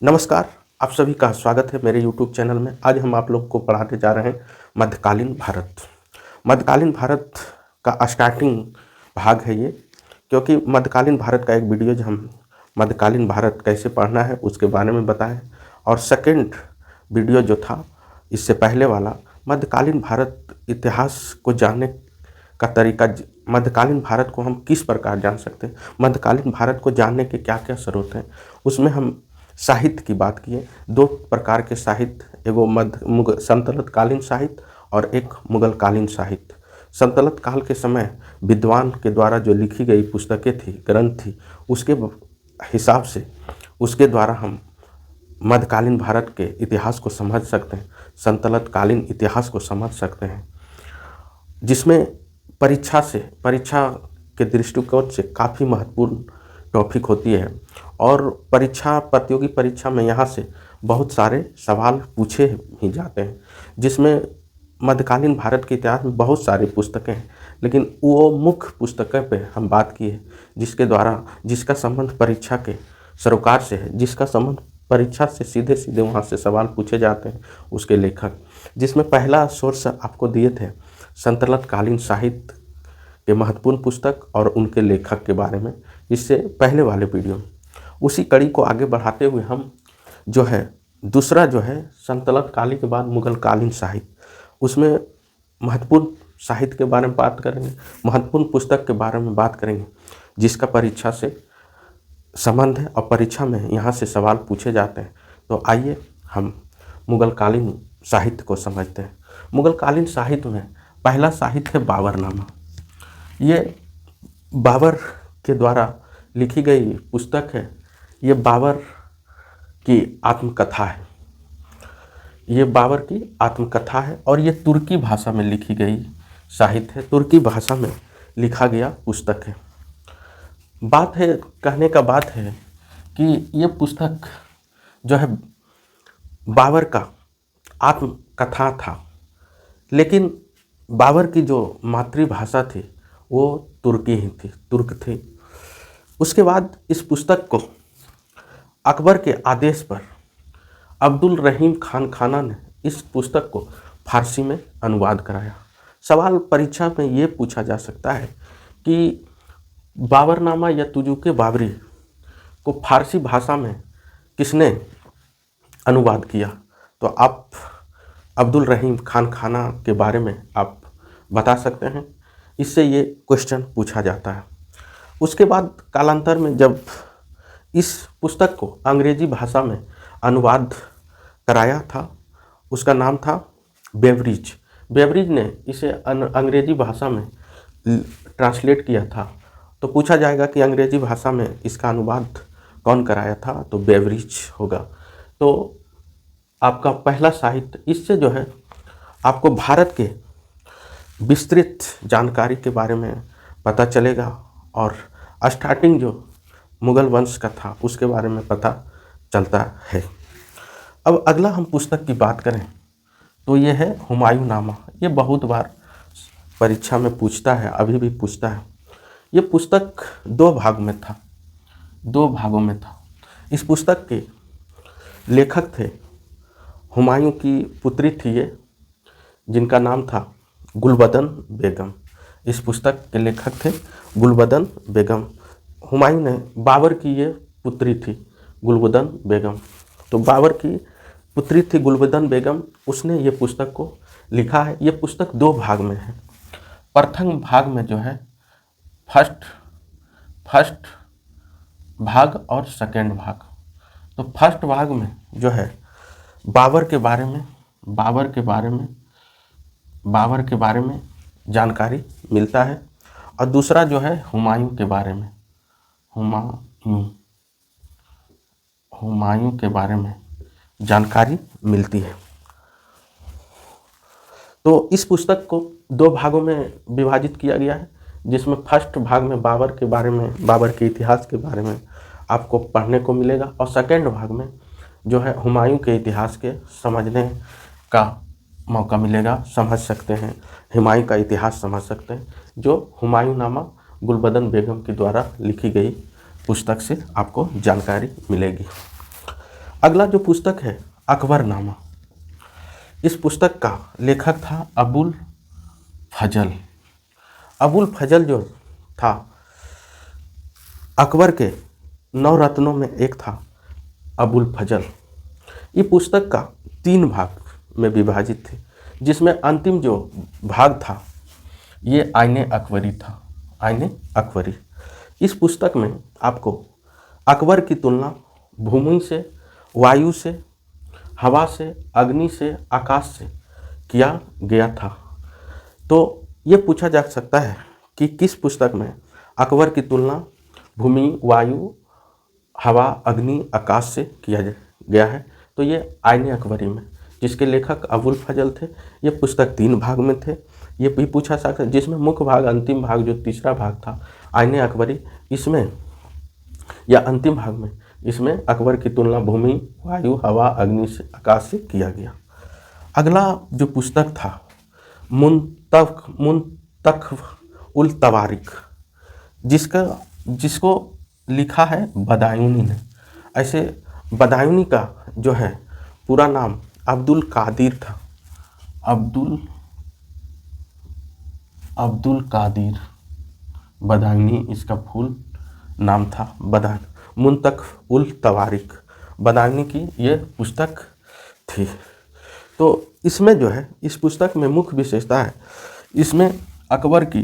नमस्कार, आप सभी का स्वागत है मेरे यूट्यूब चैनल में। आज हम आप लोग को पढ़ाने जा रहे हैं मध्यकालीन भारत। मध्यकालीन भारत का स्टार्टिंग भाग है ये, क्योंकि मध्यकालीन भारत का एक वीडियो जो हम मध्यकालीन भारत कैसे पढ़ना है उसके बारे में बताएं, और सेकंड वीडियो जो था इससे पहले वाला मध्यकालीन भारत इतिहास को जानने का तरीका, मध्यकालीन भारत को हम किस प्रकार जान सकते हैं, मध्यकालीन भारत को जानने के क्या क्या स्रोत हैं, उसमें हम साहित्य की बात किए। दो प्रकार के साहित्य, एगो संतलत कालीन साहित्य और एक मुगल कालीन साहित्य। संतलत काल के समय विद्वान के द्वारा जो लिखी गई पुस्तकें थी, ग्रंथ थी, उसके हिसाब से उसके द्वारा हम मध्यकालीन भारत के इतिहास को समझ सकते हैं, संतलत कालीन इतिहास को समझ सकते हैं, जिसमें परीक्षा के दृष्टिकोण से काफ़ी महत्वपूर्ण टॉपिक होती है। और प्रतियोगी परीक्षा में यहाँ से बहुत सारे सवाल पूछे ही जाते हैं, जिसमें मध्यकालीन भारत के इतिहास में बहुत सारी पुस्तकें हैं, लेकिन वो मुख्य पुस्तकें पे हम बात की है जिसका संबंध परीक्षा के सरोकार से है, जिसका संबंध परीक्षा से सीधे सीधे वहाँ से सवाल पूछे जाते हैं, उसके लेखक। जिसमें पहला सोर्स आपको दिए थे संतलत कालीन साहित्य के महत्वपूर्ण पुस्तक और उनके लेखक के बारे में, इससे पहले वाले वीडियो में। उसी कड़ी को आगे बढ़ाते हुए हम दूसरा संतलत कालीन के बाद मुगल कालीन साहित्य, उसमें महत्वपूर्ण साहित्य के बारे में बात करेंगे, महत्वपूर्ण पुस्तक के बारे में बात करेंगे, जिसका परीक्षा से संबंध है और परीक्षा में यहाँ से सवाल पूछे जाते हैं। तो आइए हम मुगल कालीन साहित्य को समझते हैं। मुगल कालीन साहित्य में पहला साहित्य है बाबरनामा। ये बाबर के द्वारा लिखी गई पुस्तक है। ये बाबर की आत्मकथा है। ये बाबर की आत्मकथा है और ये तुर्की भाषा में लिखी गई साहित्य है, तुर्की भाषा में लिखा गया पुस्तक है। कहने का बात है कि ये पुस्तक जो है बाबर का आत्मकथा था, लेकिन बाबर की जो मातृभाषा थी वो तुर्की ही थी, तुर्क थी। उसके बाद इस पुस्तक को अकबर के आदेश पर अब्दुल रहीम खान खाना ने इस पुस्तक को फारसी में अनुवाद कराया। सवाल परीक्षा में ये पूछा जा सकता है कि बाबरनामा या तुजुके बाबरी को फारसी भाषा में किसने अनुवाद किया? तो आप अब्दुल रहीम खान खाना के बारे में आप बता सकते हैं। इससे ये क्वेश्चन पूछा जाता है। उसके बाद कालांतर में जब इस पुस्तक को अंग्रेजी भाषा में अनुवाद कराया था, उसका नाम था बेवरिज। बेवरिज ने इसे अंग्रेजी भाषा में ट्रांसलेट किया था। तो पूछा जाएगा कि अंग्रेजी भाषा में इसका अनुवाद कौन कराया था, तो बेवरिज होगा। तो आपका पहला साहित्य, इससे आपको भारत के विस्तृत जानकारी के बारे में पता चलेगा और स्टार्टिंग जो मुगल वंश का था उसके बारे में पता चलता है। अब अगला हम पुस्तक की बात करें तो ये है हुमायूं नामा। ये बहुत बार परीक्षा में पूछता है, अभी भी पूछता है। ये पुस्तक दो भागों में था। इस पुस्तक के लेखक थे, हुमायूं की पुत्री थी ये, जिनका नाम था गुलबदन बेगम। इस पुस्तक के लेखक थे गुलबदन बेगम। हुमायूं ने, बाबर की ये पुत्री थी गुलबदन बेगम। तो बाबर की पुत्री थी गुलबदन बेगम, उसने ये पुस्तक को लिखा है। ये पुस्तक दो भाग में है। प्रथम भाग में फर्स्ट भाग और सेकेंड भाग। तो फर्स्ट भाग में बाबर के बारे में जानकारी मिलता है, और दूसरा हुमायूं के बारे में, हुमायूं के बारे में जानकारी मिलती है। तो इस पुस्तक को दो भागों में विभाजित किया गया है, जिसमें फर्स्ट भाग में बाबर के इतिहास के बारे में आपको पढ़ने को मिलेगा, और सेकेंड भाग में हुमायूं के इतिहास के समझने का मौका मिलेगा। समझ सकते हैं, हुमायूं का इतिहास समझ सकते हैं, जो हुमायूं नामा गुलबदन बेगम के द्वारा लिखी गई पुस्तक से आपको जानकारी मिलेगी। अगला जो पुस्तक है अकबरनामा, इस पुस्तक का लेखक था अबुल फजल। अबुल फजल जो था अकबर के 9 रत्नों में एक था अबुल फजल। ये पुस्तक का 3 भाग में विभाजित थे, जिसमें अंतिम जो भाग था ये आईने अकबरी था। आईने अकबरी, इस पुस्तक में आपको अकबर की तुलना भूमि से, वायु से, हवा से, अग्नि से, आकाश से किया गया था। तो ये पूछा जा सकता है कि किस पुस्तक में अकबर की तुलना भूमि, वायु, हवा, अग्नि, आकाश से किया गया है। तो ये आईने अकबरी में, जिसके लेखक अबुल फजल थे। ये पुस्तक 3 भाग में थे। ये भी पूछा सकता है, जिसमें मुख्य भाग, अंतिम भाग जो तीसरा भाग था आईने अकबरी, इसमें या अंतिम भाग में इसमें अकबर की तुलना भूमि, वायु, हवा, अग्नि से, आकाश से किया गया। अगला जो पुस्तक था मुंतख उल तवारिक, जिसको लिखा है बदायूनी ने। ऐसे बदायूनी का जो है पूरा नाम अब्दुल कादिर था। अब्दुल कादिर बदायूनी इसका फुल नाम था। मुंतख उल तवारिक बदायूनी की ये पुस्तक थी। तो इसमें जो है, इस पुस्तक में मुख्य विशेषता है, इसमें अकबर की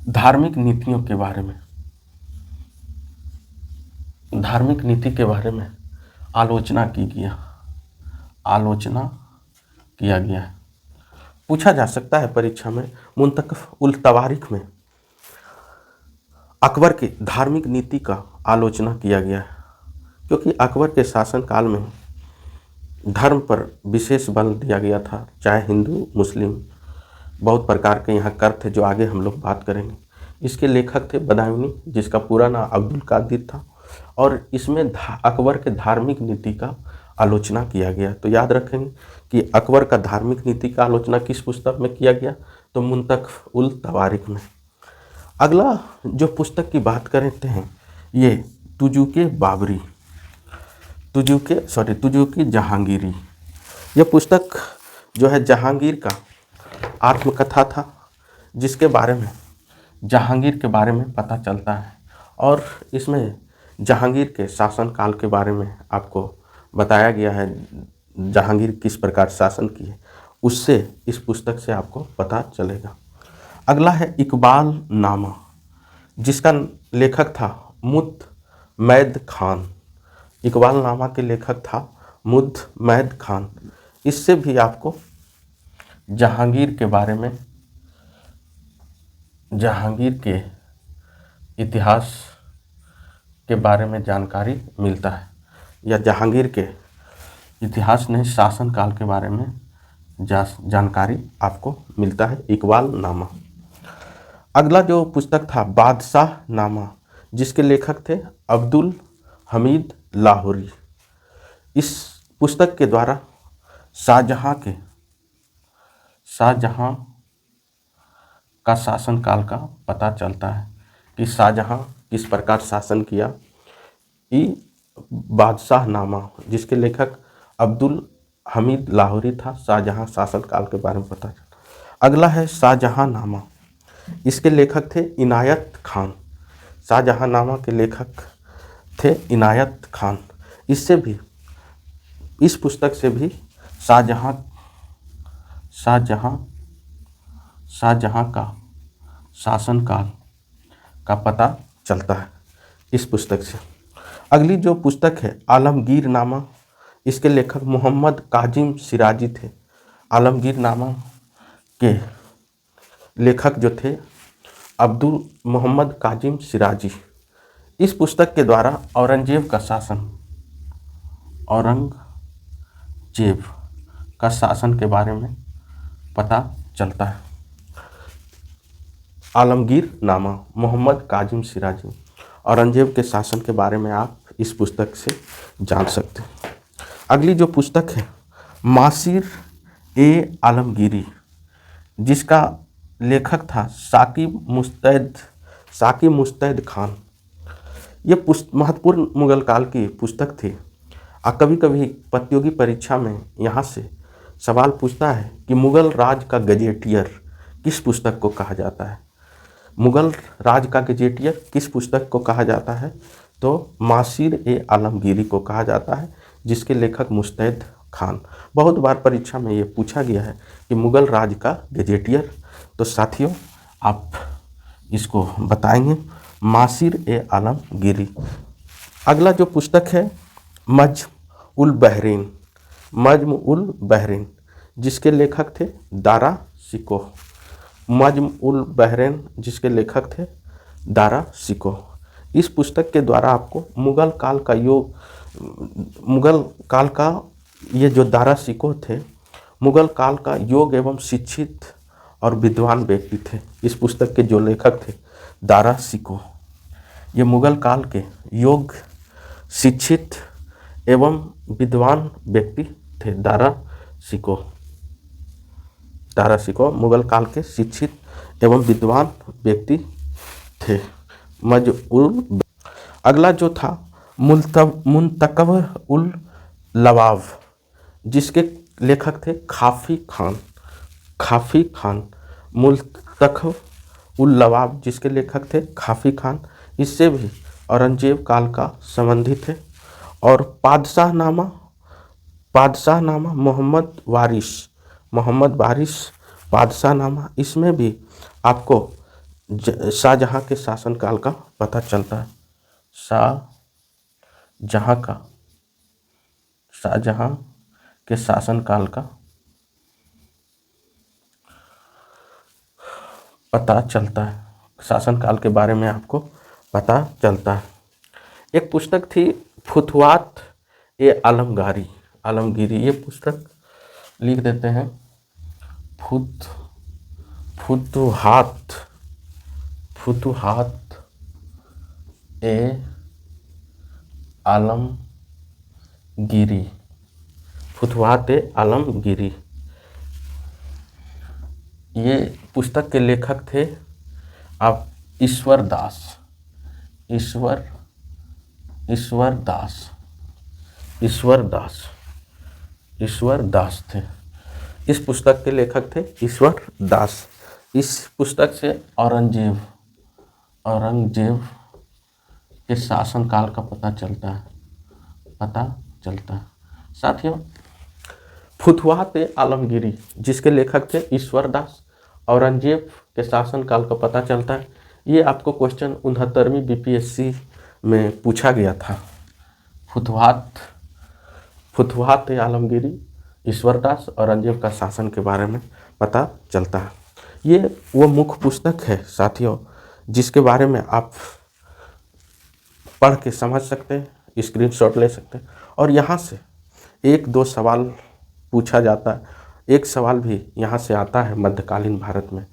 धार्मिक नीतियों के बारे में, धार्मिक नीति के बारे में आलोचना किया गया है। पूछा जा सकता है परीक्षा में, मुंतख उल तवारिक में अकबर की धार्मिक नीति का आलोचना किया गया है, क्योंकि अकबर के शासन काल में धर्म पर विशेष बल दिया गया था। चाहे हिंदू, मुस्लिम, बहुत प्रकार के यहाँ कर थे, जो आगे हम लोग बात करेंगे। इसके लेखक थे बदायूनी, जिसका पूरा नाम अब्दुल कादिर था, और इसमें अकबर के धार्मिक नीति का आलोचना किया गया। तो याद रखेंगे कि अकबर का धार्मिक नीति का आलोचना किस पुस्तक में किया गया, तो मुंतख उल तवारिक में। अगला जो पुस्तक की बात करते हैं ये तुजुके बाबरी, तुजुकी जहांगीरी। यह पुस्तक जो है जहांगीर का आत्मकथा था, जिसके बारे में जहांगीर के बारे में पता चलता है, और इसमें जहांगीर के शासनकाल के बारे में आपको बताया गया है। जहांगीर किस प्रकार शासन किए, उससे इस पुस्तक से आपको पता चलेगा। अगला है इकबाल नामा, जिसका लेखक था मुतमैद खान। इकबाल नामा के लेखक था मुतमैद खान। इससे भी आपको जहांगीर के बारे में, जहांगीर के इतिहास के बारे में जानकारी मिलता है, या जहांगीर के इतिहास नहीं, शासनकाल के बारे में जानकारी आपको मिलता है इकबाल नामा। अगला जो पुस्तक था बादशाह नामा, जिसके लेखक थे अब्दुल हमीद लाहौरी। इस पुस्तक के द्वारा शाहजहां का शासनकाल का पता चलता है कि शाहजहां किस प्रकार शासन किया। ये बादशाह नामा, जिसके लेखक अब्दुल हमीद लाहौरी था, शाहजहां शासनकाल के बारे में पता चलता। अगला है शाहजहां नामा, इसके लेखक थे इनायत खान। शाहजहां नामा के लेखक थे इनायत खान। इससे भी, इस पुस्तक से भी शाहजहां का शासनकाल का पता चलता है इस पुस्तक से। अगली जो पुस्तक है आलमगीर नामा, इसके लेखक मोहम्मद काजिम सिराजी थे। आलमगीर नामा के लेखक जो थे अब्दुल मोहम्मद काजिम सिराजी। इस पुस्तक के द्वारा औरंगजेब का शासन के बारे में पता चलता है। आलमगीर नामा, मोहम्मद काजिम सिराजी, औरंगजेब के शासन के बारे में आप इस पुस्तक से जान सकते हैं। अगली जो पुस्तक है मासिर ए आलमगीरी, जिसका लेखक था साकी मुस्तैद खान। ये महत्वपूर्ण मुगल काल की पुस्तक थी। कभी कभी प्रतियोगी परीक्षा में यहाँ से सवाल पूछता है कि मुगल राज का गजेटियर किस पुस्तक को कहा जाता है। मुगल राज का गजेटियर किस पुस्तक को कहा जाता है? तो मासीर-ए-आलमगीरी को कहा जाता है, जिसके लेखक मुस्तैद खान। बहुत बार परीक्षा में ये पूछा गया है कि मुगल राज का गजेटियर। तो साथियों, आप इसको बताएंगे मासीर-ए-आलमगीरी। अगला जो पुस्तक है मज्म-उल-बहरीन, मज्म-उल-बहरीन, जिसके लेखक थे दारा शिकोह। मज्म-उल-बहरीन जिसके लेखक थे दारा शिकोह। इस पुस्तक के द्वारा आपको मुगल काल का ये जो दारा शिकोह थे, मुगल काल का योग एवं शिक्षित और विद्वान व्यक्ति थे। इस पुस्तक के जो लेखक थे दारा शिकोह, ये मुगल काल के योग, शिक्षित एवं विद्वान व्यक्ति थे। दारा शिकोह मुगल काल के शिक्षित एवं विद्वान व्यक्ति थे। अगला जो था मुंतकब-उल-लवाब, जिसके लेखक थे खाफी खान। मुंतकब-उल-लवाब जिसके लेखक थे खाफी खान। इससे भी औरंगजेब काल का संबंधित है। और पादशाहनामा मोहम्मद वारिस पादशाहनामा, इसमें भी आपको शाहजहाँ के शासनकाल का पता चलता है। शाहजहाँ के शासनकाल का पता चलता है, शासनकाल के बारे में आपको पता चलता है। एक पुस्तक थी फुतवात-ए-आलमगीरी, ये पुस्तक लिख देते हैं फुतवात-ए-आलमगीरी। ये पुस्तक के लेखक थे आप ईश्वर दास थे। इस पुस्तक के लेखक थे ईश्वर दास। इस पुस्तक से औरंगजेब के शासनकाल का पता चलता है। साथियों, फुतवात-ए-आलमगीरी जिसके लेखक थे ईश्वर दास, औरंगजेब के शासनकाल का पता चलता है। ये आपको क्वेश्चन 69वीं बीपीएससी में पूछा गया था। फुतवात-ए-आलमगीरी, ईश्वर दास, औरंगजेब का शासन के बारे में पता चलता है। ये वो मुख्य पुस्तक है साथियों, जिसके बारे में आप पढ़ के समझ सकते हैं, स्क्रीनशॉट ले सकते हैं। और यहाँ से 1-2 सवाल पूछा जाता है। एक सवाल भी यहाँ से आता है मध्यकालीन भारत में।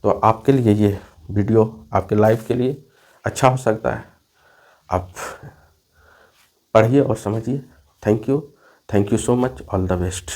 तो आपके लिए ये वीडियो आपके लाइफ के लिए अच्छा हो सकता है। आप पढ़िए और समझिए। Thank you so much, all the best.